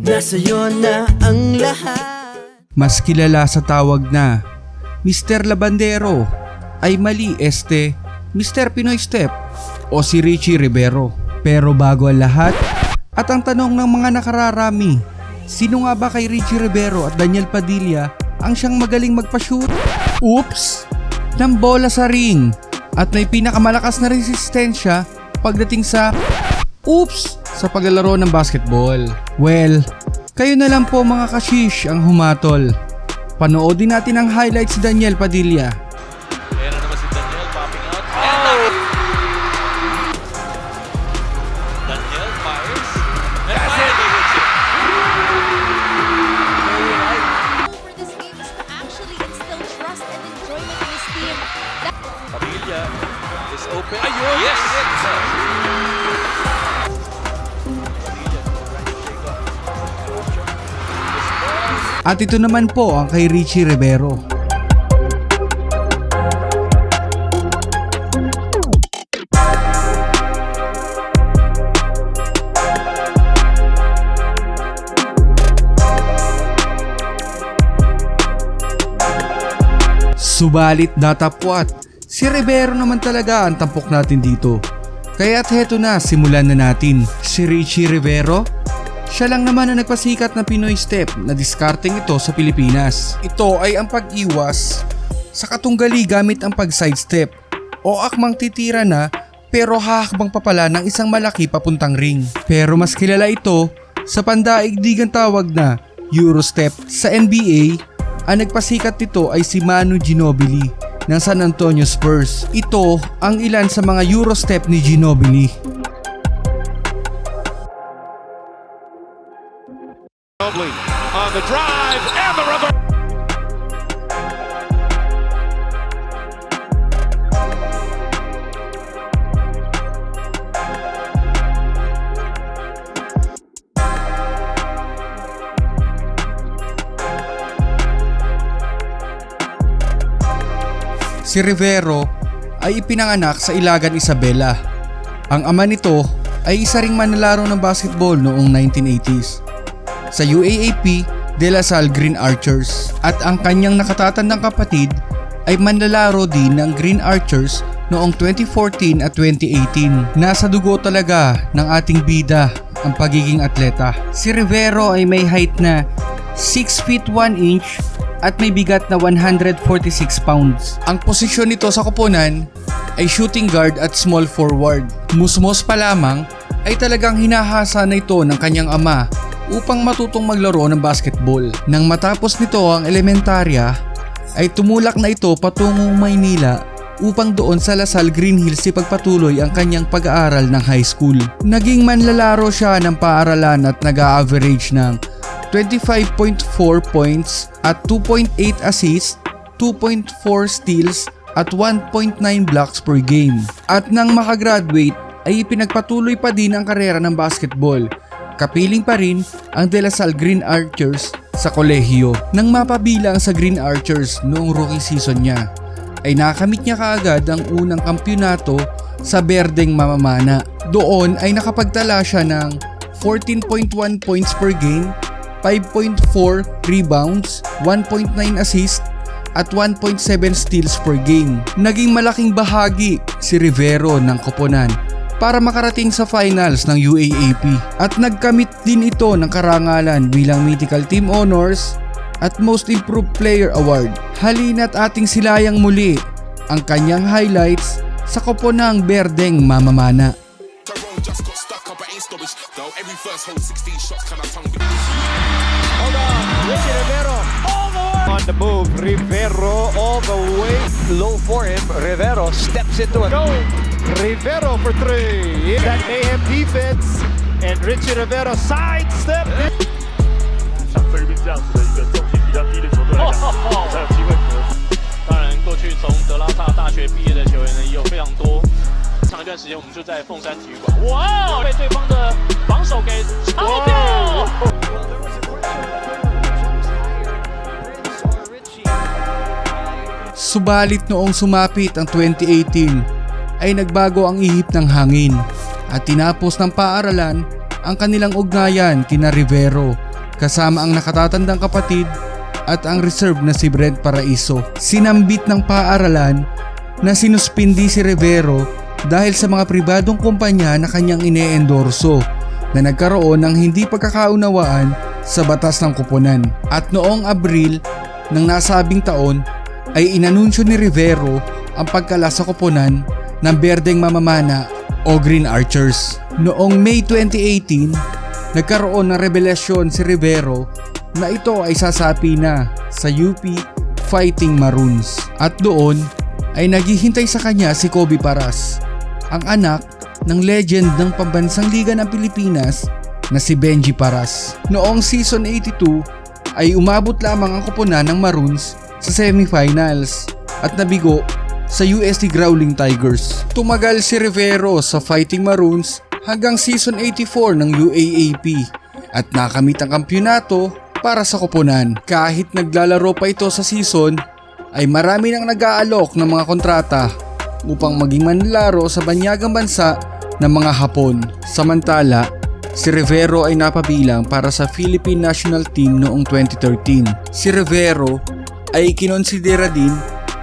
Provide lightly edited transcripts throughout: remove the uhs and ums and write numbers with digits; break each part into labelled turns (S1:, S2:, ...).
S1: Nasa'yo na ang lahat.
S2: Mas kilala sa tawag na Mr. Labandero ay mali Mr. Pinoy Step o si Richie Rivero. Pero bago ang lahat at ang tanong ng mga nakararami, sino nga ba kay Richie Rivero at Daniel Padilla ang siyang magaling magpa-shoot? Oops! Ng bola sa ring at may pinakamalakas na resistensya pagdating sa sa paglalaro ng basketball. Well, kayo na lang po mga kashish ang humatol. Panoodin natin ang highlights si Daniel Padilla.
S3: Ayan na naman si Daniel popping out. Daniel fires. And finally hits it.
S4: For this game is to actually instill trust and enjoyment in his team.
S3: Padilla is open. Ayun! Yes!
S2: At ito naman po ang kay Richie Rivero. Subalit datapwat, si Rivero naman talaga ang tampok natin dito. Kaya't heto na, simulan na natin. Si Richie Rivero, siya lang naman ang nagpasikat na Pinoy Step na discarding ito sa Pilipinas. Ito ay ang pag-iwas sa katunggali gamit ang pag-sidestep o akmang titira na pero hahakbang pa pala ng isang malaki papuntang ring. Pero mas kilala ito sa pandaigdigang tawag na Eurostep. Sa NBA, ang nagpasikat nito ay si Manu Ginobili ng San Antonio Spurs. Ito ang ilan sa mga Eurostep ni Ginobili.
S3: On the drive and the rubber.
S2: Si Rivero ay ipinanganak sa Ilagan, Isabela. Ang ama nito ay isa ring manlalaro ng basketball noong 1980s sa UAAP De La Salle Green Archers at ang kanyang nakatatandang kapatid ay manlalaro din ng Green Archers noong 2014 at 2018. Nasa dugo talaga ng ating bida ang pagiging atleta. Si Rivero ay may height na 6 feet 1 inch at may bigat na 146 pounds. Ang posisyon nito sa koponan ay shooting guard at small forward. Musmos pa lamang ay talagang hinahasa na ito ng kanyang ama upang matutong maglaro ng basketball. Nang matapos nito ang elementarya, ay tumulak na ito patungong Maynila upang doon sa Lasal Green Hills ipagpatuloy ang kanyang pag-aaral ng high school. Naging manlalaro siya ng paaralan at nag-a-average ng 25.4 points at 2.8 assists, 2.4 steals at 1.9 blocks per game. At nang makagraduate ay ipinagpatuloy pa din ang karera ng basketball. Kapiling pa rin ang De La Salle Green Archers sa kolehiyo. Nang mapabilang sa Green Archers noong rookie season niya, ay nakamit niya kaagad ang unang kampyonato sa Berdeng Mamamana. Doon ay nakapagtala siya ng 14.1 points per game, 5.4 rebounds, 1.9 assists at 1.7 steals per game. Naging malaking bahagi si Rivero ng koponan para makarating sa finals ng UAAP at nagkamit din ito ng karangalan bilang Mythical Team Honors at Most Improved Player Award. Halina't ating silayang muli ang kanyang highlights sa koponang Berdeng Mamamana.
S5: Richie Rivero on the move. Rivero all the way low for him. Rivero steps into it. Go! Rivero for three. That mayhem defense. And Richie Rivero sidestep.
S6: 像菲律宾这样子的一个重心比较低的球队来讲，才有机会得。当然，过去从德拉萨大学毕业的球员呢，也有非常多。长一段时间，我们就在凤山体育馆，哇，被对方的防守给抄掉。
S2: Subalit noong sumapit ang 2018 ay nagbago ang ihip ng hangin at tinapos ng paaralan ang kanilang ugnayan kina Rivero kasama ang nakatatandang kapatid at ang reserve na si Brent Paraiso. Sinambit ng paaralan na sinuspindi si Rivero dahil sa mga pribadong kumpanya na kanyang ine-endorso na nagkaroon ng hindi pagkakaunawaan sa batas ng koponan. At noong Abril ng nasabing taon ay inanunsyo ni Rivero ang pagkala sa koponan ng berdeng mamamana o Green Archers. Noong May 2018, nagkaroon ng revelasyon si Rivero na ito ay sasapi na sa UP Fighting Maroons. At doon ay naghihintay sa kanya si Kobe Paras, ang anak ng legend ng pambansang liga ng Pilipinas na si Benji Paras. Noong season 82 ay umabot lamang ang koponan ng Maroons sa semifinals at nabigo sa UST Growling Tigers. Tumagal si Rivero sa Fighting Maroons hanggang season 84 ng UAAP at nakamit ang kampyonato para sa koponan. Kahit naglalaro pa ito sa season, ay marami nang nag-aalok ng mga kontrata upang maging manlalaro sa banyagang bansa ng mga Hapon. Samantala, si Rivero ay napabilang para sa Philippine National Team noong 2013. Si Rivero ay kinonsidera din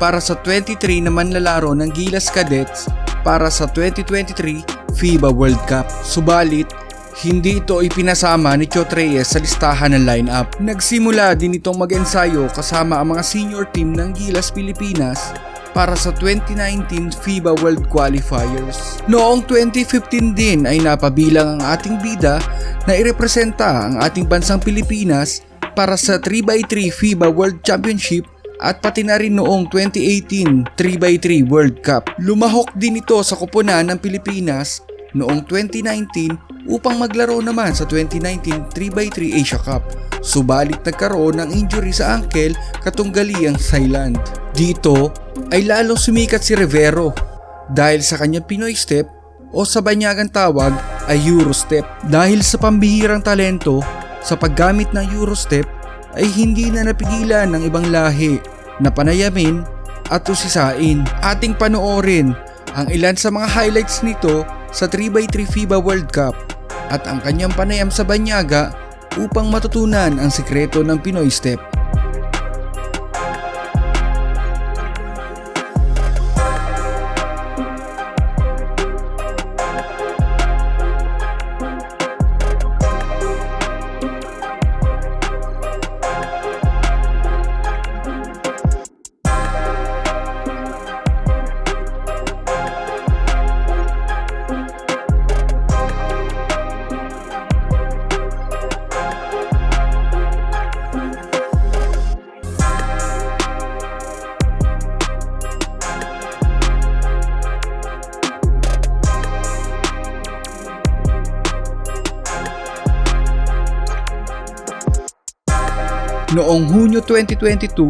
S2: para sa 23 na manlalaro ng Gilas Cadets para sa 2023 FIBA World Cup. Subalit, hindi ito ipinasama ni Chot Reyes sa listahan ng lineup. Nagsimula din itong mag-ensayo kasama ang mga senior team ng Gilas Pilipinas para sa 2019 FIBA World Qualifiers. Noong 2015 din ay napabilang ang ating bida na irepresenta ang ating bansang Pilipinas para sa 3x3 FIBA World Championship at pati na rin noong 2018 3x3 World Cup. Lumahok din ito sa koponan ng Pilipinas noong 2019 upang maglaro naman sa 2019 3x3 Asia Cup. Subalit nagkaroon ng injury sa ankle katunggaliang Thailand. Dito ay lalong sumikat si Rivero dahil sa kanyang Pinoy Step o sa banyagang tawag ay Eurostep. Dahil sa pambihirang talento sa paggamit ng Eurostep ay hindi na napigilan ng ibang lahi na panayamin at usisain. Ating panoorin ang ilan sa mga highlights nito sa 3x3 FIBA World Cup at ang kanyang panayam sa banyaga upang matutunan ang sikreto ng Pinoy Step. Noong Hunyo 2022,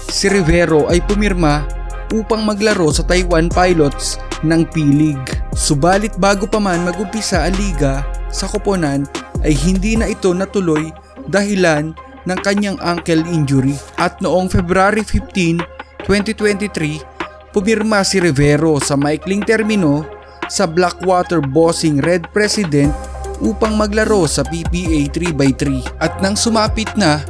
S2: si Rivero ay pumirma upang maglaro sa Taiwan Pilots ng P-League. Subalit bago pa man mag-umpisa ang liga sa koponan ay hindi na ito natuloy dahilan ng kanyang ankle injury. At noong February 15, 2023, pumirma si Rivero sa maikling termino sa Blackwater Bossing Red President upang maglaro sa PPA 3x3. At nang sumapit na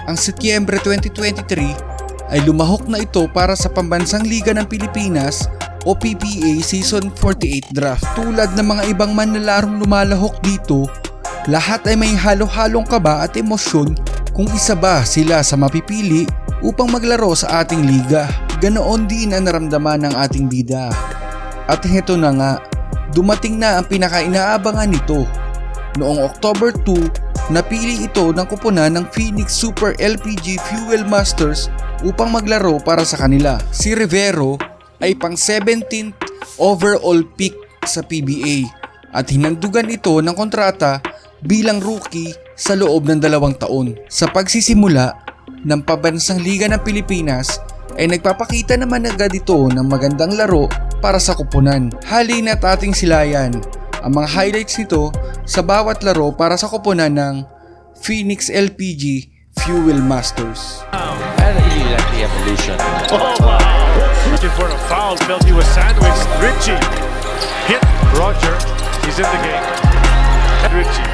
S2: ang Setyembre 2023 ay lumahok na ito para sa Pambansang Liga ng Pilipinas o PPA Season 48 Draft. Tulad ng mga ibang manlalarong lumalahok dito, lahat ay may halo-halong kaba at emosyon kung isa ba sila sa mapipili upang maglaro sa ating liga. Ganoon din ang naramdaman ng ating bida. At heto na nga, dumating na ang pinaka-inaabangan nito. Noong October 2, napili ito ng koponan ng Phoenix Super LPG Fuel Masters upang maglaro para sa kanila. Si Rivero ay pang 17th overall pick sa PBA at hinandugan ito ng kontrata bilang rookie sa loob ng 2 taon. Sa pagsisimula ng Pambansang Liga ng Pilipinas ay nagpapakita naman agad ito ng magandang laro para sa koponan. Halina't ating silayan ang mga highlights nito sa bawat laro para sa koponan ng Phoenix LPG Fuel Masters.
S3: I really like the evolution.
S7: Oh, wow. Looking for a foul. Felt he was sandwiched. Richie hit Roger. He's in the game. Richie.